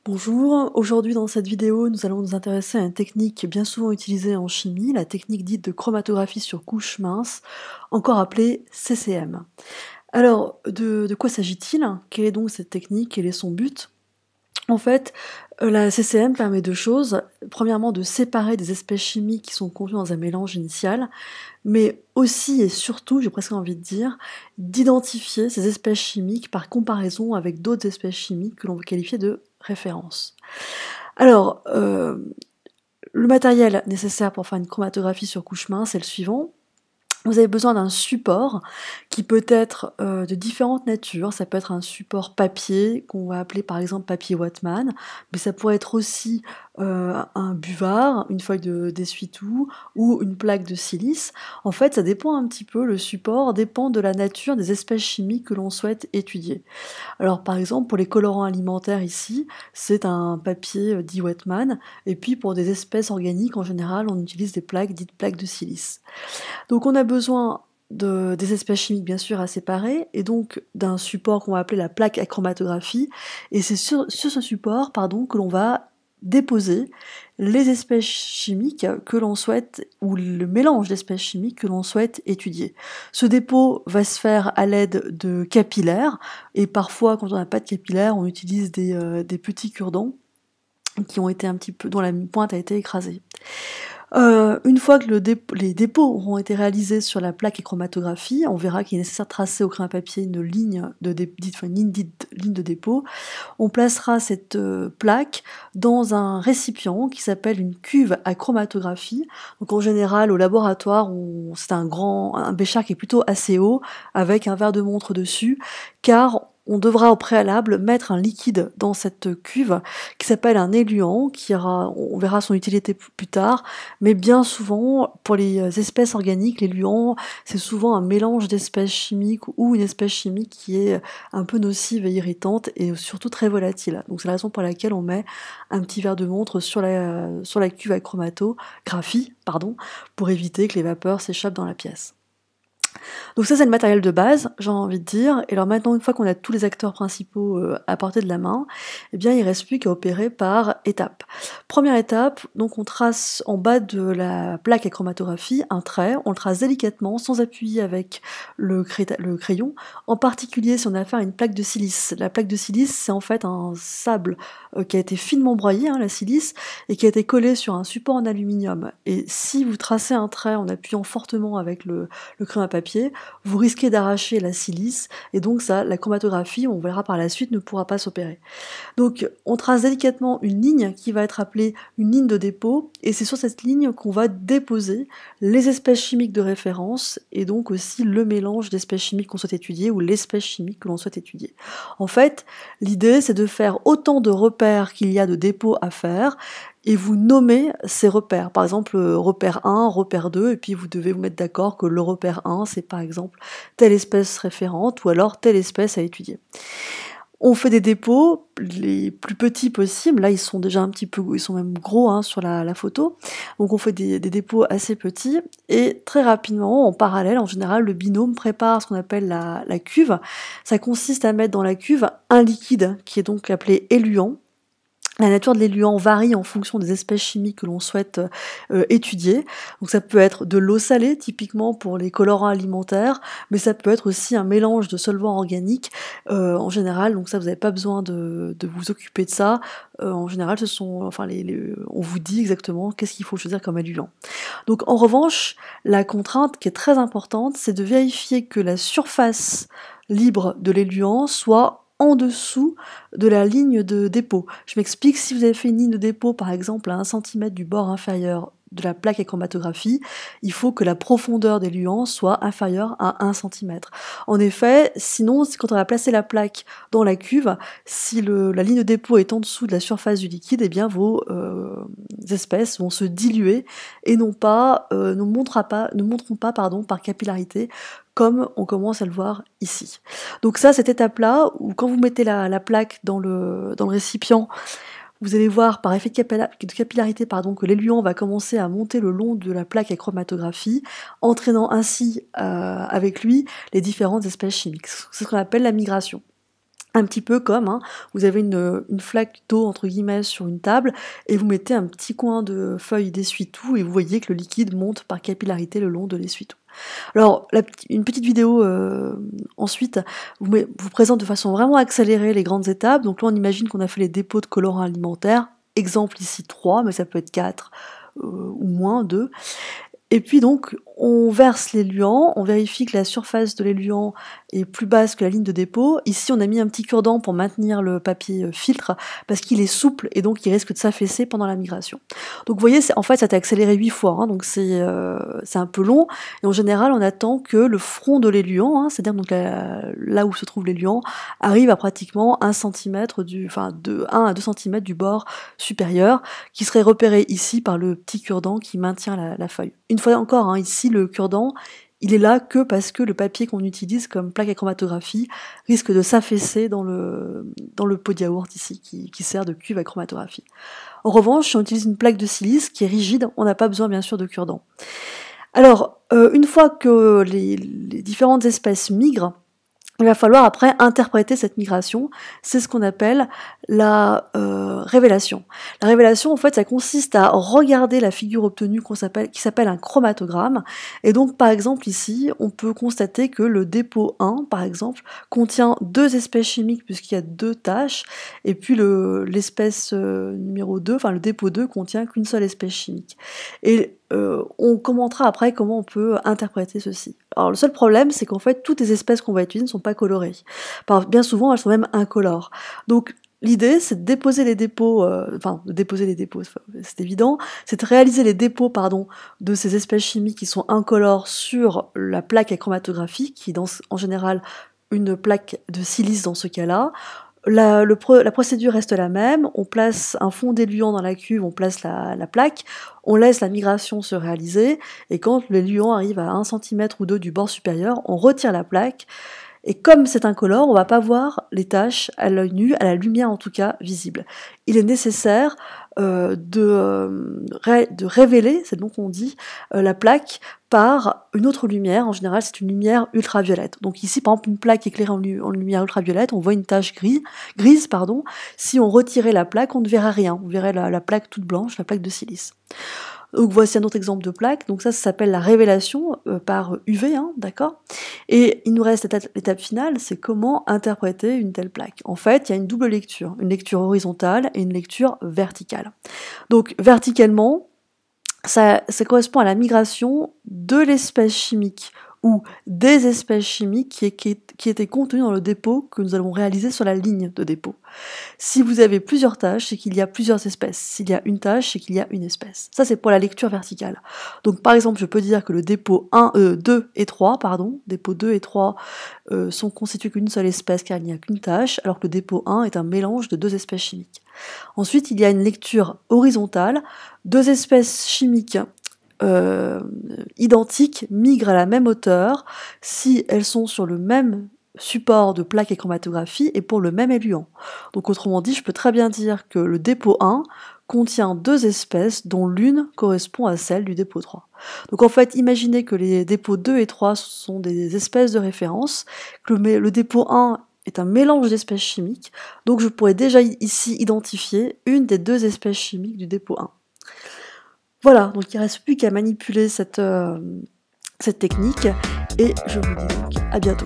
Bonjour, aujourd'hui dans cette vidéo, nous allons nous intéresser à une technique bien souvent utilisée en chimie, la technique dite de chromatographie sur couche mince, encore appelée CCM. Alors, de quoi s'agit-il? Quelle est donc cette technique? Quel est son but? En fait, la CCM permet deux choses. Premièrement, de séparer des espèces chimiques qui sont contenues dans un mélange initial, mais aussi et surtout, j'ai presque envie de dire, d'identifier ces espèces chimiques par comparaison avec d'autres espèces chimiques que l'on veut qualifier de référence. Alors, le matériel nécessaire pour faire une chromatographie sur couche mince est le suivant. Vous avez besoin d'un support qui peut être de différentes natures. Ça peut être un support papier, qu'on va appeler par exemple papier Whatman, mais ça pourrait être aussi un buvard, une feuille d'essuie-tout ou une plaque de silice. En fait, ça dépend un petit peu, le support dépend de la nature des espèces chimiques que l'on souhaite étudier. Alors par exemple, pour les colorants alimentaires ici, c'est un papier dit Whatman, et puis pour des espèces organiques, en général, on utilise des plaques dites plaques de silice. Donc on a besoin des espèces chimiques bien sûr à séparer, et donc d'un support qu'on va appeler la plaque à chromatographie, et c'est sur ce support que l'on va déposer les espèces chimiques que l'on souhaite, ou le mélange d'espèces chimiques que l'on souhaite étudier. Ce dépôt va se faire à l'aide de capillaires, et parfois quand on n'a pas de capillaires, on utilise des petits cure-dents qui ont été un petit peu, dont la pointe a été écrasée. Une fois que les dépôts auront été réalisés sur la plaque et chromatographie, on verra qu'il est nécessaire de tracer au crayon à papier une ligne ligne de dépôt. On placera cette plaque dans un récipient qui s'appelle une cuve à chromatographie. Donc en général, au laboratoire, c'est un bécher qui est plutôt assez haut, avec un verre de montre dessus, car on devra au préalable mettre un liquide dans cette cuve qui s'appelle un éluant, on verra son utilité plus tard, mais bien souvent, pour les espèces organiques, l'éluant, c'est souvent un mélange d'espèces chimiques ou une espèce chimique qui est un peu nocive et irritante et surtout très volatile. Donc c'est la raison pour laquelle on met un petit verre de montre sur la cuve à chromatographie, pour éviter que les vapeurs s'échappent dans la pièce. Donc ça c'est le matériel de base, j'ai envie de dire, et alors maintenant une fois qu'on a tous les acteurs principaux à portée de la main, eh bien il reste plus qu'à opérer par étapes. Première étape, donc on trace en bas de la plaque à chromatographie un trait, on le trace délicatement, sans appuyer avec le crayon, en particulier si on a affaire à une plaque de silice. La plaque de silice c'est en fait un sable qui a été finement broyé, la silice, et qui a été collé sur un support en aluminium. Et si vous tracez un trait en appuyant fortement avec le crayon à papier, vous risquez d'arracher la silice, et donc ça, la chromatographie, on verra par la suite, ne pourra pas s'opérer. Donc on trace délicatement une ligne qui va être appelée une ligne de dépôt, et c'est sur cette ligne qu'on va déposer les espèces chimiques de référence, et donc aussi le mélange d'espèces chimiques qu'on souhaite étudier, ou l'espèce chimique que l'on souhaite étudier. En fait, l'idée c'est de faire autant de repères qu'il y a de dépôts à faire, et vous nommez ces repères. Par exemple, repère 1, repère 2, et puis vous devez vous mettre d'accord que le repère 1, c'est par exemple telle espèce référente, ou alors telle espèce à étudier. On fait des dépôts les plus petits possibles, là ils sont déjà ils sont même gros sur la photo, donc on fait des dépôts assez petits, et très rapidement, en parallèle, en général, le binôme prépare ce qu'on appelle la cuve. Ça consiste à mettre dans la cuve un liquide qui est donc appelé éluant. La nature de l'éluant varie en fonction des espèces chimiques que l'on souhaite étudier. Donc ça peut être de l'eau salée, typiquement pour les colorants alimentaires, mais ça peut être aussi un mélange de solvants organiques en général. Donc ça, vous n'avez pas besoin de vous occuper de ça. En général, on vous dit exactement qu'est-ce qu'il faut choisir comme éluant. Donc en revanche, la contrainte qui est très importante, c'est de vérifier que la surface libre de l'éluant soit en dessous de la ligne de dépôt. Je m'explique, si vous avez fait une ligne de dépôt par exemple à 1 cm du bord inférieur de la plaque à chromatographie, il faut que la profondeur des luants soit inférieure à 1 cm. En effet, sinon, quand on va placer la plaque dans la cuve, si la ligne de dépôt est en dessous de la surface du liquide, eh bien vos espèces vont se diluer et ne montreront pas par capillarité, comme on commence à le voir ici. Donc ça, cette étape-là, où quand vous mettez la plaque dans le récipient, vous allez voir par effet de capillarité que l'éluant va commencer à monter le long de la plaque à chromatographie, entraînant ainsi avec lui les différentes espèces chimiques. C'est ce qu'on appelle la migration. Un petit peu comme, hein, vous avez une flaque d'eau entre guillemets sur une table et vous mettez un petit coin de feuille d'essuie-tout et vous voyez que le liquide monte par capillarité le long de l'essuie-tout. Alors, une petite vidéo ensuite vous présente de façon vraiment accélérée les grandes étapes. Donc là, on imagine qu'on a fait les dépôts de colorants alimentaires. Exemple ici 3, mais ça peut être 4 ou moins 2. Et puis donc, on verse l'éluant, on vérifie que la surface de l'éluant est plus basse que la ligne de dépôt. Ici, on a mis un petit cure-dent pour maintenir le papier filtre, parce qu'il est souple et donc il risque de s'affaisser pendant la migration. Donc vous voyez, en fait, ça t'a accéléré 8 fois, hein, donc c'est un peu long. Et en général, on attend que le front de l'éluant, hein, c'est-à-dire donc là où se trouve l'éluant, arrive à pratiquement 1 cm de 1 à 2 cm du bord supérieur, qui serait repéré ici par le petit cure-dent qui maintient la feuille. Une fois encore, hein, ici, le cure-dent, il est là que parce que le papier qu'on utilise comme plaque à chromatographie risque de s'affaisser dans le pot de yaourt ici, qui sert de cuve à chromatographie. En revanche, si on utilise une plaque de silice qui est rigide, on n'a pas besoin bien sûr de cure-dent. Alors, une fois que les différentes espèces migrent, il va falloir après interpréter cette migration. C'est ce qu'on appelle la révélation. La révélation, en fait, ça consiste à regarder la figure obtenue qui s'appelle un chromatogramme. Et donc, par exemple, ici, on peut constater que le dépôt 1, par exemple, contient 2 espèces chimiques puisqu'il y a 2 tâches. Et puis l'espèce numéro 2, enfin le dépôt 2, contient qu'une seule espèce chimique. Et on commentera après comment on peut interpréter ceci. Alors le seul problème, c'est qu'en fait, toutes les espèces qu'on va étudier ne sont pas colorées. Bien souvent, elles sont même incolores. Donc l'idée, c'est de déposer les dépôts, c'est évident, c'est de réaliser les dépôts, de ces espèces chimiques qui sont incolores sur la plaque à chromatographie, qui est en général une plaque de silice dans ce cas-là. La procédure reste la même, on place un fond d'éluant dans la cuve, on place la plaque, on laisse la migration se réaliser, et quand l'éluant arrive à 1 cm ou 2 du bord supérieur, on retire la plaque, et comme c'est incolore, on va pas voir les taches à l'œil nu, à la lumière en tout cas visible. Il est nécessaire de révéler, c'est donc on dit, la plaque par une autre lumière. En général, c'est une lumière ultraviolette. Donc ici, par exemple, une plaque éclairée en lumière ultraviolette, on voit une tache grise. Si on retirait la plaque, on ne verrait rien. On verrait la plaque toute blanche, la plaque de silice. Donc voici un autre exemple de plaque. Donc ça s'appelle la révélation par UV, hein, d'accord. Et il nous reste l'étape finale, c'est comment interpréter une telle plaque. En fait, il y a une double lecture, une lecture horizontale et une lecture verticale. Donc verticalement, ça correspond à la migration de l'espèce chimique ou des espèces chimiques qui étaient contenues dans le dépôt que nous allons réaliser sur la ligne de dépôt. Si vous avez plusieurs tâches, c'est qu'il y a plusieurs espèces. S'il y a une tâche, c'est qu'il y a une espèce. Ça, c'est pour la lecture verticale. Donc, par exemple, je peux dire que le dépôt 2 et 3, dépôt 2 et 3 sont constitués qu'une seule espèce car il n'y a qu'une tâche, alors que le dépôt 1 est un mélange de 2 espèces chimiques. Ensuite, il y a une lecture horizontale. 2 espèces chimiques identiques migrent à la même hauteur si elles sont sur le même support de plaque et chromatographie et pour le même éluant. Donc autrement dit, je peux très bien dire que le dépôt 1 contient 2 espèces dont l'une correspond à celle du dépôt 3. Donc en fait, imaginez que les dépôts 2 et 3 sont des espèces de référence, que le dépôt 1 est un mélange d'espèces chimiques, donc je pourrais déjà ici identifier une des 2 espèces chimiques du dépôt 1. Voilà, donc il ne reste plus qu'à manipuler cette technique, et je vous dis donc à bientôt.